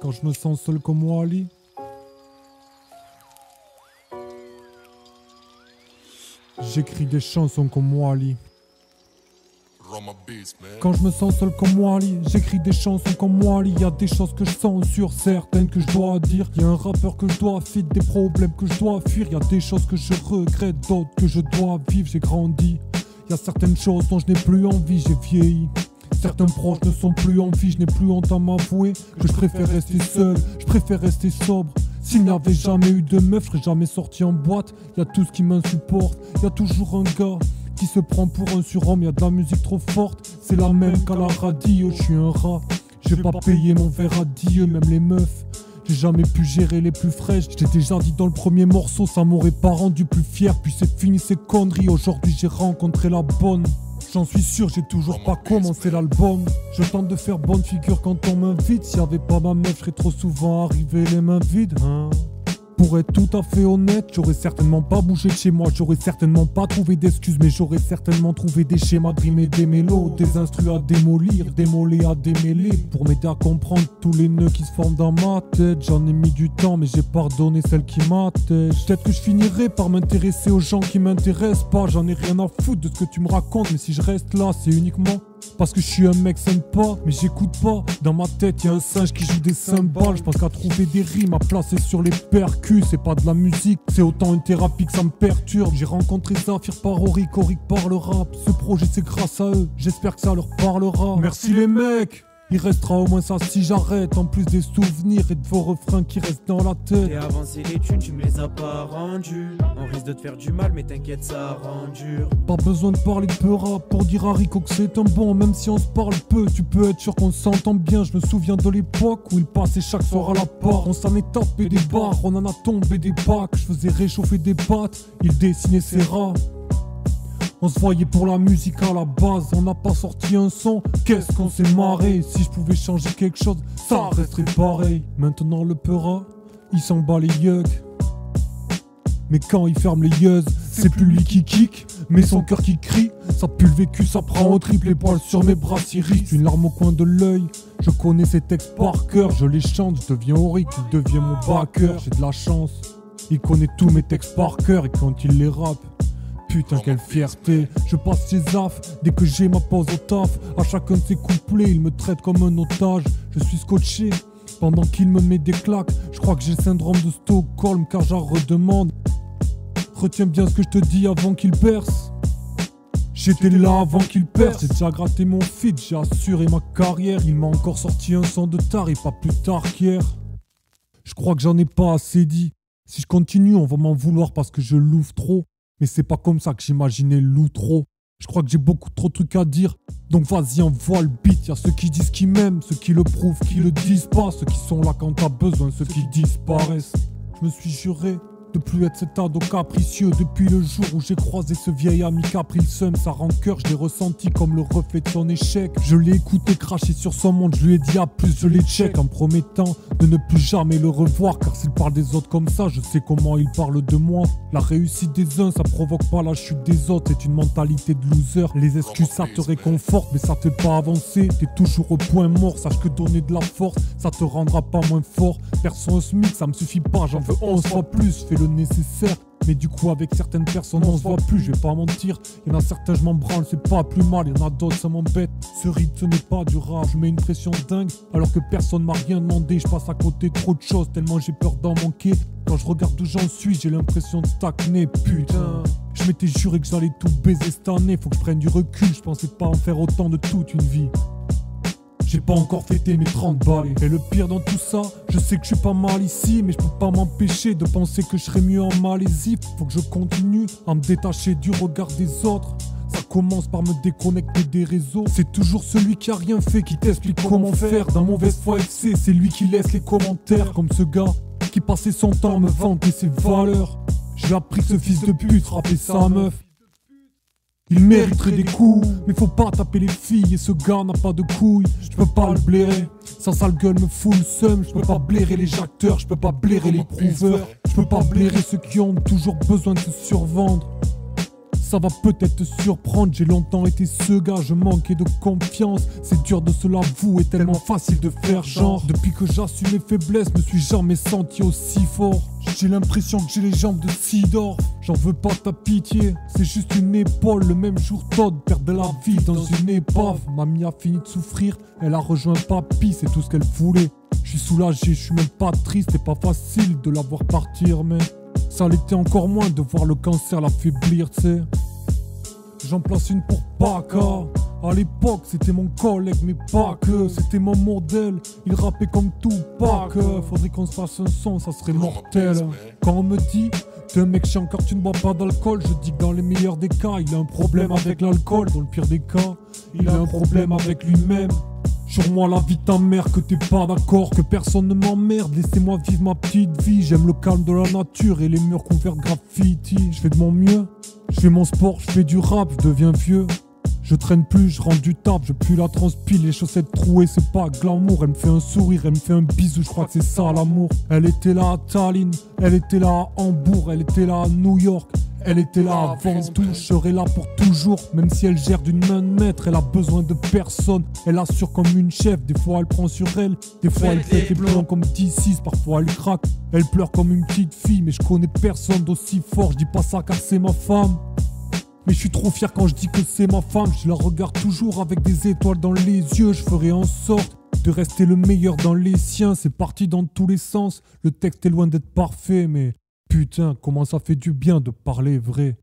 quand je me sens seul comme Wally. J'écris des chansons comme Wally. Quand je me sens seul comme Wally, j'écris des chansons comme Wally. Y'a des choses que je sens sur certaines que je dois dire. Y'a un rappeur que je dois fit, des problèmes que je dois fuir. Y'a des choses que je regrette, d'autres que je dois vivre. J'ai grandi. Y'a certaines choses dont je n'ai plus envie, j'ai vieilli. Certains proches ne sont plus en vie, je n'ai plus honte à m'avouer que je préfère rester seul, je préfère rester sobre. S'il n'y avait jamais eu de meuf, je serais jamais sorti en boîte. Y'a tout ce qui m'insupporte, y'a toujours un gars qui se prend pour un surhomme. Y'a de la musique trop forte, c'est la même qu'à la radio. Je suis un rat, je vais pas payer mon verre à Dieu, même les meufs. J'ai jamais pu gérer les plus fraîches. J'ai déjà dit dans le premier morceau, ça m'aurait pas rendu plus fier. Puis c'est fini ces conneries, aujourd'hui j'ai rencontré la bonne. J'en suis sûr, j'ai toujours pas commencé l'album. Je tente de faire bonne figure quand on m'invite. S'il y avait pas ma meuf, je serais trop souvent arrivé les mains vides, hein. Pour être tout à fait honnête, j'aurais certainement pas bougé de chez moi. J'aurais certainement pas trouvé d'excuses, mais j'aurais certainement trouvé des schémas de rimes et des mélos. Des instrus à démolir, des mollets à démêler. Pour m'aider à comprendre tous les nœuds qui se forment dans ma tête. J'en ai mis du temps, mais j'ai pardonné celle qui m'attèche. Peut-être que je finirai par m'intéresser aux gens qui m'intéressent pas. J'en ai rien à foutre de ce que tu me racontes, mais si je reste là, c'est uniquement parce que je suis un mec sympa, mais j'écoute pas. Dans ma tête y'a un singe qui joue des cymbales. Je pense qu'à trouver des rimes à placer sur les percus. C'est pas de la musique, c'est autant une thérapie que ça me perturbe. J'ai rencontré Zafir par Auric par le rap. Ce projet c'est grâce à eux, j'espère que ça leur parlera. Merci les mecs. Il restera au moins ça si j'arrête. En plus des souvenirs et de vos refrains qui restent dans la tête. T'es avancé les thunes, tu me les as pas rendus. On risque de te faire du mal, mais t'inquiète, ça rend dur. Pas besoin de parler de peu rap pour dire à Rico que c'est un bon. Même si on se parle peu, tu peux être sûr qu'on s'entend bien. Je me souviens de l'époque où il passait chaque soir à la part. On s'en est tapé des barres, on en a tombé des bacs. Je faisais réchauffer des pâtes, il dessinait ses rats. On se voyait pour la musique à la base, on n'a pas sorti un son, qu'est-ce qu'on s'est marré. Si je pouvais changer quelque chose, ça resterait pareil. Maintenant le peura, il s'en bat les yugs. Mais quand il ferme les yeux, c'est plus lui qui kick, mais son cœur qui crie. Ça pue le vécu, ça prend au triple, les poils sur mes bras s'irritent. Une larme au coin de l'œil, je connais ces textes par cœur. Je les chante, je deviens Auric, il devient mon backer. J'ai de la chance, il connaît tous mes textes par cœur. Et quand il les rappe, putain quelle fierté. Je passe ses affes dès que j'ai ma pause au taf. À chacun de ses couplets, il me traite comme un otage. Je suis scotché pendant qu'il me met des claques. Je crois que j'ai le syndrome de Stockholm car j'en redemande. Retiens bien ce que je te dis avant qu'il perce. J'étais là avant qu'il perce. J'ai déjà gratté mon feat, j'ai assuré ma carrière. Il m'a encore sorti un son de tard et pas plus tard qu'hier. Je crois que j'en ai pas assez dit. Si je continue on va m'en vouloir parce que je l'ouvre trop. Mais c'est pas comme ça que j'imaginais l'outro. Je crois que j'ai beaucoup trop de trucs à dire. Donc vas-y envoie le beat. Y'a ceux qui disent qu'ils m'aiment, ceux qui le prouvent, qui le disent pas. Ceux qui sont là quand t'as besoin, ceux qui disparaissent. Je me suis juré de plus être cet ado capricieux. Depuis le jour où j'ai croisé ce vieil ami qui a pris le seum. Sa rancœur je l'ai ressenti comme le reflet de son échec. Je l'ai écouté cracher sur son monde, je lui ai dit à plus, je l'ai check. En promettant de ne plus jamais le revoir. Car s'il parle des autres comme ça, je sais comment il parle de moi. La réussite des uns, ça provoque pas la chute des autres. C'est une mentalité de loser. Les excuses ça te réconforte, mais ça te fait pas avancer. T'es toujours au point mort, sache que donner de la force, ça te rendra pas moins fort. Perso un SMIC, ça me suffit pas, j'en veux 11 fois plus. Fais le nécessaire, mais du coup avec certaines personnes on se voit plus. Je vais pas mentir, y'en a certains je m'en branle, c'est pas plus mal. Y'en a d'autres ça m'embête, ce rythme ce n'est pas du rap. Je mets une pression dingue alors que personne m'a rien demandé. Je passe à côté trop de choses tellement j'ai peur d'en manquer. Quand je regarde où j'en suis, j'ai l'impression de stagner, putain. Je m'étais juré que j'allais tout baiser cette année. Faut que je prenne du recul, je pensais pas en faire autant de toute une vie. J'ai pas encore fêté mes 30 balles. Et le pire dans tout ça, je sais que je suis pas mal ici, mais je peux pas m'empêcher de penser que je serais mieux en Malaisie. Faut que je continue à me détacher du regard des autres. Ça commence par me déconnecter des réseaux. C'est toujours celui qui a rien fait qui t'explique comment faire. Dans mauvaise foi FC, c'est lui qui laisse les commentaires. Comme ce gars qui passait son temps à me vanter ses valeurs. J'ai appris que ce fils de pute frappait sa meuf. Il mériterait des coups, mais faut pas taper les filles. Et ce gars n'a pas de couilles, je peux pas le blairer. Sa sale gueule me fout le seum. Je peux pas blairer les acteurs, je peux pas blairer les prouveurs. Je peux pas blairer ceux qui ont toujours besoin de se survendre. Ça va peut-être te surprendre, j'ai longtemps été ce gars, je manquais de confiance. C'est dur de se l'avouer, tellement facile de faire genre. Depuis que j'assume mes faiblesses, me suis jamais senti aussi fort. J'ai l'impression que j'ai les jambes de Sidor. J'en veux pas ta pitié, c'est juste une épaule. Le même jour Todd perdait la vie dans une épave. Mamie a fini de souffrir, elle a rejoint papy, c'est tout ce qu'elle voulait. Je suis soulagé, je suis même pas triste, c'est pas facile de la voir partir, mais ça l'était encore moins de voir le cancer l'affaiblir, tu sais. J'en place une pour Baka. À l'époque, c'était mon collègue, mais pas que. C'était mon modèle, il rappait comme Tupac. Faudrait qu'on se fasse un son, ça serait mortel. Quand on me dit, t'es un mec chiant car tu ne bois pas d'alcool, je dis que dans les meilleurs des cas, il a un problème avec l'alcool. Dans le pire des cas, il a un problème avec lui-même. Jure-moi la vie de ta mère que t'es pas d'accord, que personne ne m'emmerde, laissez-moi vivre ma petite vie. J'aime le calme de la nature et les murs couverts de graffiti. Je fais de mon mieux, je fais mon sport, je fais du rap, je deviens vieux. Je traîne plus, je rentre du taf, je pue la transpi, les chaussettes trouées, c'est pas glamour. Elle me fait un sourire, elle me fait un bisou, je crois que c'est ça l'amour. Elle était là à Tallinn, elle était là à Hambourg, elle était là à New York. Elle était là avant tout, je serai là pour toujours. Même si elle gère d'une main de maître, elle a besoin de personne. Elle assure comme une chef, des fois elle prend sur elle. Des fois elle fait des plans comme D6, parfois elle craque. Elle pleure comme une petite fille, mais je connais personne d'aussi fort. Je dis pas ça car c'est ma femme, mais je suis trop fier quand je dis que c'est ma femme. Je la regarde toujours avec des étoiles dans les yeux. Je ferai en sorte de rester le meilleur dans les siens. C'est parti dans tous les sens, le texte est loin d'être parfait, mais putain, comment ça fait du bien de parler vrai.